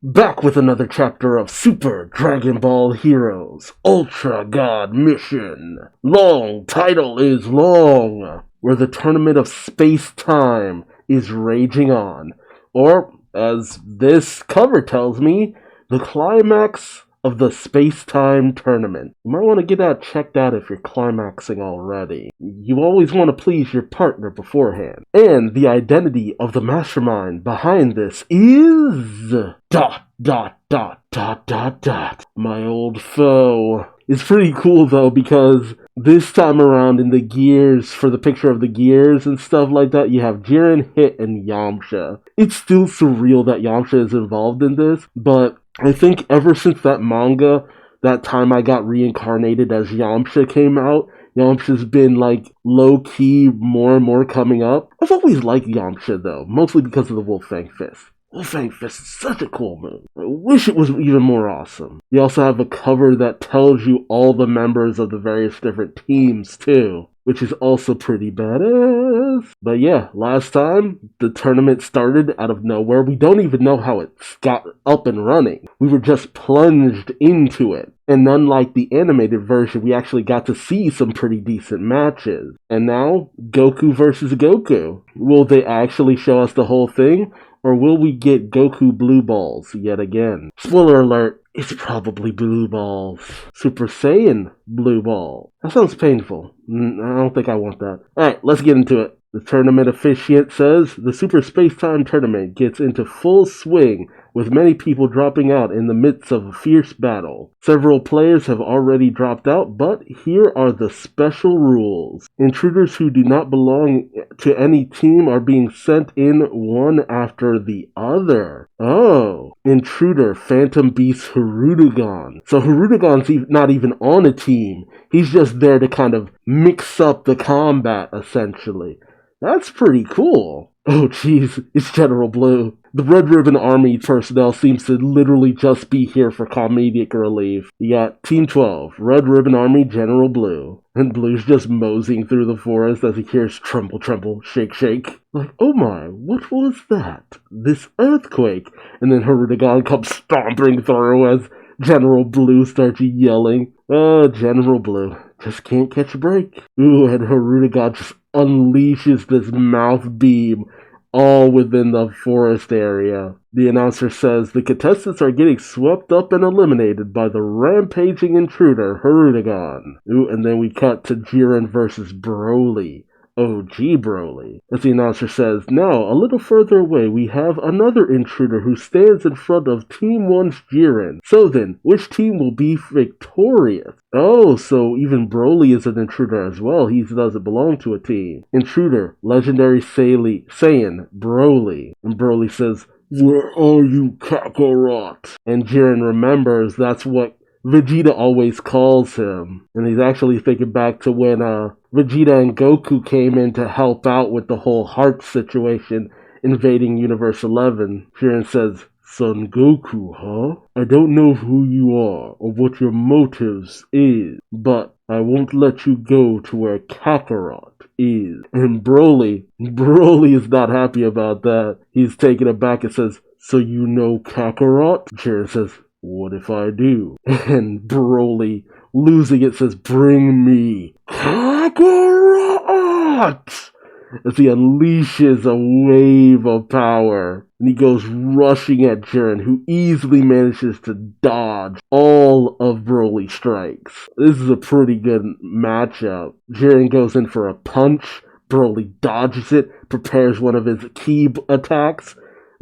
Back with another chapter of Super Dragon Ball Heroes Ultra God Mission. Long title is long, where the tournament of space-time is raging on. Or, as this cover tells me, the climax of the space-time tournament. You might want to get that checked out if you're climaxing already. You always want to please your partner beforehand. And the identity of the mastermind behind this is... my old foe. It's pretty cool though, because this time around in the gears, for the picture of the gears and stuff like that, you have Jiren, Hit, and Yamcha. It's still surreal that Yamcha is involved in this, but I think ever since that manga, that time I got reincarnated as Yamcha came out, Yamcha's been like low-key more and more coming up. I've always liked Yamcha though, mostly because of the Wolfang Fist. Wolfang Fist is such a cool move. I wish it was even more awesome. You also have a cover that tells you all the members of the various different teams too, which is also pretty badass. But yeah, last time the tournament started out of nowhere. We don't even know how it got up and running. We were just plunged into it. And unlike the animated version, we actually got to see some pretty decent matches. And now, Goku versus Goku. Will they actually show us the whole thing? Or will we get Goku Blue Balls yet again? Spoiler alert, it's probably Blue Balls. Super Saiyan Blue Ball. That sounds painful. I don't think I want that. Alright, let's get into it. The tournament officiant says the Super Space-Time Tournament gets into full swing, with many people dropping out in the midst of a fierce battle. Several players have already dropped out, but here are the special rules. Intruders who do not belong to any team are being sent in one after the other. Oh, intruder, Phantom Beast Hirudegan. So Hirudegan's not even on a team. He's just there to kind of mix up the combat, essentially. That's pretty cool. Oh jeez, it's General Blue. The Red Ribbon Army personnel seems to literally just be here for comedic relief. You got Team 12, Red Ribbon Army, General Blue. And Blue's just moseying through the forest as he hears tremble, tremble, shake, shake. Like, oh my, what was that? This earthquake. And then Hirudegan comes stomping through as General Blue starts yelling. General Blue just can't catch a break. Ooh, and Hirudegan just unleashes this mouth beam all within the forest area. The announcer says the contestants are getting swept up and eliminated by the rampaging intruder, Hirudegan. Ooh, and then we cut to Jiren versus Broly. OG Broly. As the announcer says, now, a little further away, we have another intruder who stands in front of Team 1's Jiren. So then, which team will be victorious? Oh, so even Broly is an intruder as well. He doesn't belong to a team. Intruder, legendary Saiyan, Broly. And Broly says, where are you, Kakarot? And Jiren remembers that's what Vegeta always calls him. And he's actually thinking back to when Vegeta and Goku came in to help out with the whole heart situation invading Universe 11. Jiren says, Son Goku, huh? I don't know who you are or what your motives is, but I won't let you go to where Kakarot is. And Broly is not happy about that. He's taken aback and says, so you know Kakarot? Jiren says, what if I do? And Broly, losing it, says, bring me Kakarot! As he unleashes a wave of power. And he goes rushing at Jiren, who easily manages to dodge all of Broly's strikes. This is a pretty good matchup. Jiren goes in for a punch. Broly dodges it, prepares one of his key attacks.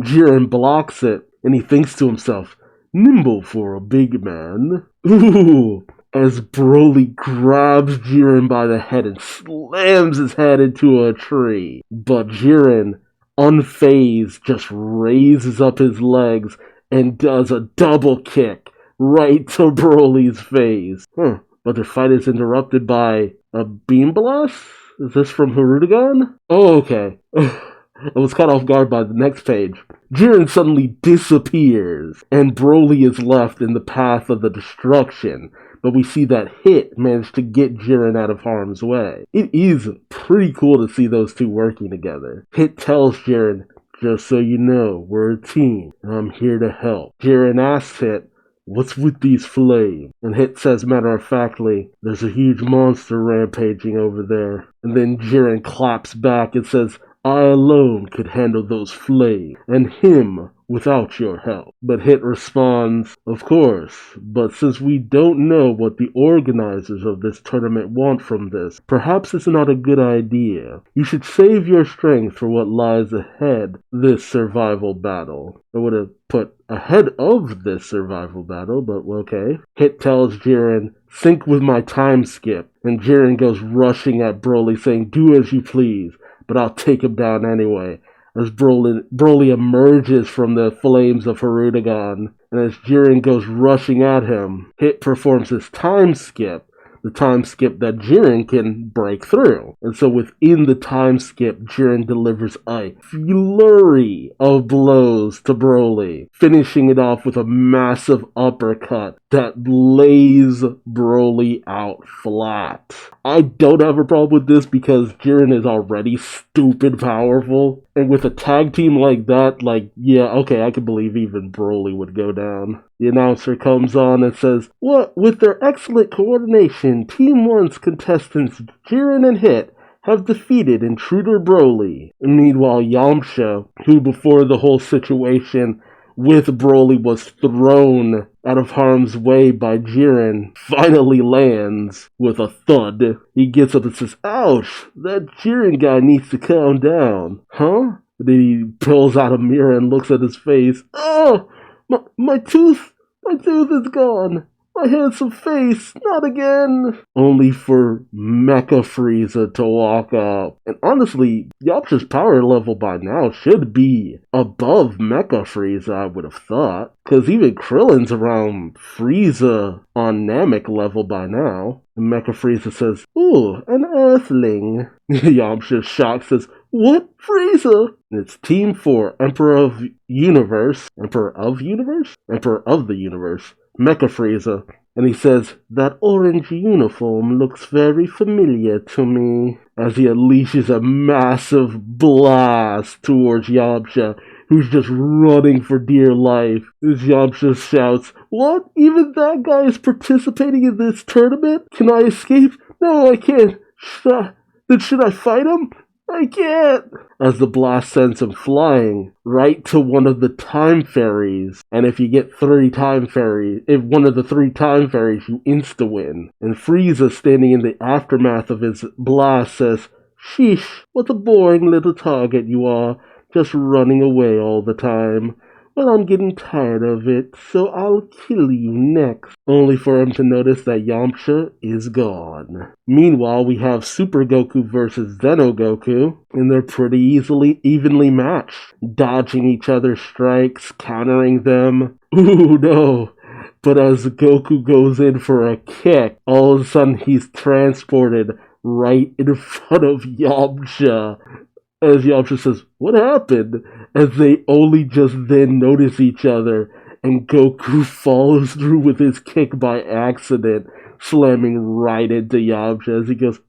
Jiren blocks it, and he thinks to himself, nimble for a big man. Ooh! As Broly grabs Jiren by the head and slams his head into a tree. But Jiren, unfazed, just raises up his legs and does a double kick right to Broly's face. But their fight is interrupted by a beam blast? Is this from Hirudegan? Oh, okay. I was caught off guard by the next page. Jiren suddenly disappears, and Broly is left in the path of the destruction. But we see that Hit managed to get Jiren out of harm's way. It is pretty cool to see those two working together. Hit tells Jiren, Just so you know, we're a team, and I'm here to help. Jiren asks Hit, what's with these flames? And Hit says matter-of-factly, there's a huge monster rampaging over there. And then Jiren claps back and says, I alone could handle those flames, and him without your help. But Hit responds, of course, but since we don't know what the organizers of this tournament want from this, perhaps it's not a good idea. You should save your strength for what lies ahead this survival battle. I would have put ahead of this survival battle, but okay. Hit tells Jiren, sync with my time skip, and Jiren goes rushing at Broly saying, do as you please, but I'll take him down anyway. As Broly emerges from the flames of Hirudegan, and as Jiren goes rushing at him, Hit performs his time skip, the time skip that Jiren can break through. And so within the time skip, Jiren delivers a flurry of blows to Broly, finishing it off with a massive uppercut that lays Broly out flat. I don't have a problem with this because Jiren is already stupid powerful. And with a tag team like that, yeah, okay, I can believe even Broly would go down. The announcer comes on and says, what? With their excellent coordination, Team 1's contestants Jiren and Hit have defeated Intruder Broly. And meanwhile, Yamcha, who before the whole situation with Broly was thrown out of harm's way by Jiren, finally lands with a thud. He gets up and says, ouch, that Jiren guy needs to calm down. Huh? And then he pulls out a mirror and looks at his face. Oh, my tooth is gone. My handsome face, not again. Only for Mecha Frieza to walk up. And honestly, Yamcha's power level by now should be above Mecha Frieza, I would have thought. Because even Krillin's around Frieza on Namek level by now. And Mecha Frieza says, ooh, an Earthling. Yamcha shocked says, what? Frieza? And it's Team 4, Emperor of the Universe, Mecha Frieza. And he says, that orange uniform looks very familiar to me. As he unleashes a massive blast towards Yamcha, who's just running for dear life. As Yamcha shouts, what? Even that guy is participating in this tournament? Can I escape? No, I can't. Should I fight him? I can't! As the blast sends him flying right to one of the time fairies. And if you get if one of the 3 time fairies, you insta-win. And Frieza, standing in the aftermath of his blast, says, sheesh, what a boring little target you are, just running away all the time. Well, I'm getting tired of it, so I'll kill you next. Only for him to notice that Yamcha is gone. Meanwhile, we have Super Goku versus Xeno Goku, and they're pretty evenly matched, dodging each other's strikes, countering them. Ooh, no. But as Goku goes in for a kick, all of a sudden he's transported right in front of Yamcha. As Yamcha says, what happened? As they only just then notice each other, and Goku follows through with his kick by accident, slamming right into Yamcha as he goes,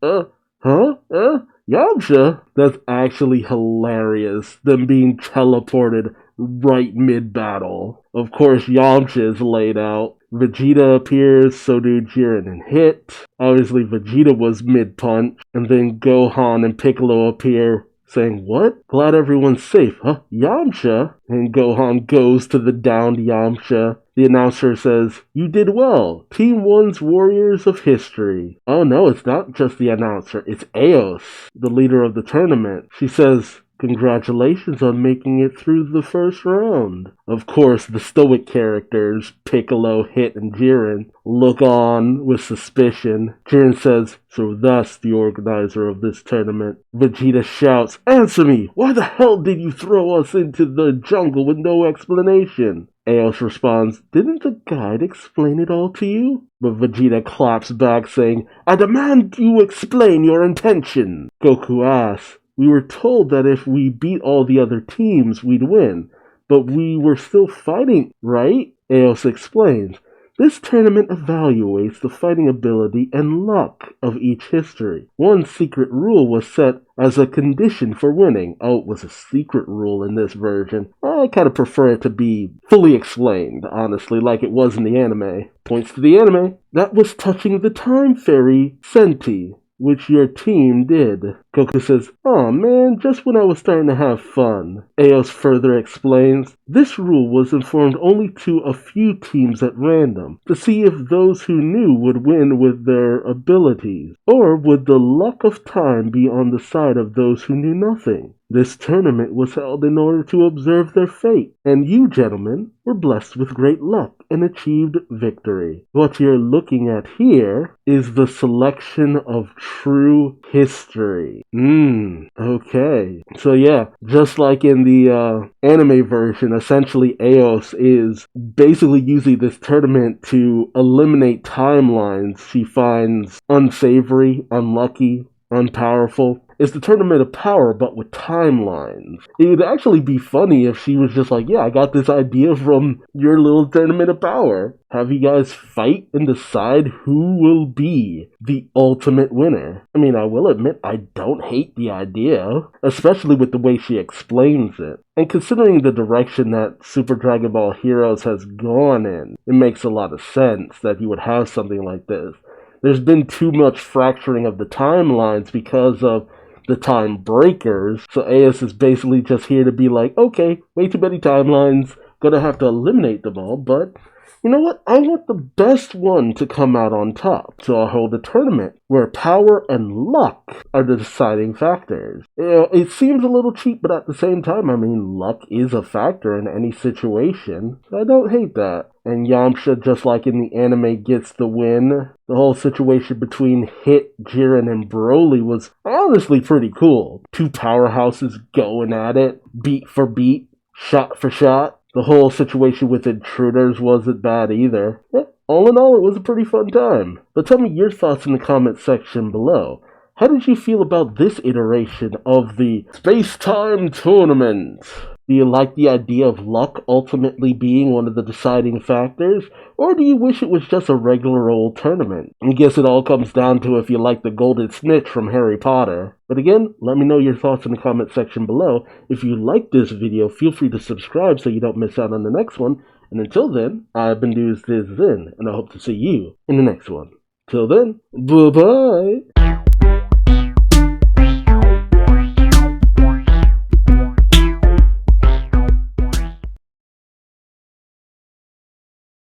Yamcha? That's actually hilarious, them being teleported right mid-battle. Of course, Yamcha is laid out. Vegeta appears, so do Jiren and Hit. Obviously, Vegeta was mid-punch, and then Gohan and Piccolo appear, saying, what? Glad everyone's safe, huh? Yamcha? And Gohan goes to the downed Yamcha. The announcer says, you did well. Team 1's Warriors of History. Oh no, it's not just the announcer. It's Eos, the leader of the tournament. She says, congratulations on making it through the first round. Of course, the stoic characters, Piccolo, Hit, and Jiren, look on with suspicion. Jiren says, so that's the organizer of this tournament. Vegeta shouts, answer me! Why the hell did you throw us into the jungle with no explanation? Eos responds, didn't the guide explain it all to you? But Vegeta claps back saying, I demand you explain your intention. Goku asks, we were told that if we beat all the other teams, we'd win. But we were still fighting, right? Eos explains. This tournament evaluates the fighting ability and luck of each history. One secret rule was set as a condition for winning. Oh, it was a secret rule in this version. I kind of prefer it to be fully explained, honestly, like it was in the anime. Points to the anime. That was touching the time fairy Senti, which your team did. Goku says, "Aw man, just when I was starting to have fun." Eos further explains, this rule was informed only to a few teams at random, to see if those who knew would win with their abilities, or would the luck of time be on the side of those who knew nothing. This tournament was held in order to observe their fate, and you gentlemen were blessed with great luck and achieved victory. What you're looking at here is the selection of true history. Okay. So yeah, just like in the anime version, essentially Eos is basically using this tournament to eliminate timelines she finds unsavory, unlucky, unpowerful. It's the tournament of power, but with timelines. It would actually be funny if she was just like, yeah, I got this idea from your little tournament of power. Have you guys fight and decide who will be the ultimate winner. I mean, I will admit, I don't hate the idea, especially with the way she explains it. And considering the direction that Super Dragon Ball Heroes has gone in, it makes a lot of sense that you would have something like this. There's been too much fracturing of the timelines because of the time breakers, so AS is basically just here to be like, okay, way too many timelines, gonna have to eliminate them all, but you know what? I want the best one to come out on top, so I'll hold a tournament where power and luck are the deciding factors. You know, it seems a little cheap, but at the same time, I mean, luck is a factor in any situation, so I don't hate that. And Yamcha, just like in the anime, gets the win. The whole situation between Hit, Jiren, and Broly was honestly pretty cool. Two powerhouses going at it, beat for beat, shot for shot. The whole situation with intruders wasn't bad either. Yeah, all in all, it was a pretty fun time. But tell me your thoughts in the comment section below. How did you feel about this iteration of the Space-Time Tournament? Do you like the idea of luck ultimately being one of the deciding factors? Or do you wish it was just a regular old tournament? I guess it all comes down to if you like the golden snitch from Harry Potter. But again, let me know your thoughts in the comment section below. If you like this video, feel free to subscribe so you don't miss out on the next one. And until then, I've been Duuz-Diz-Din, and I hope to see you in the next one. Till then, bye-bye!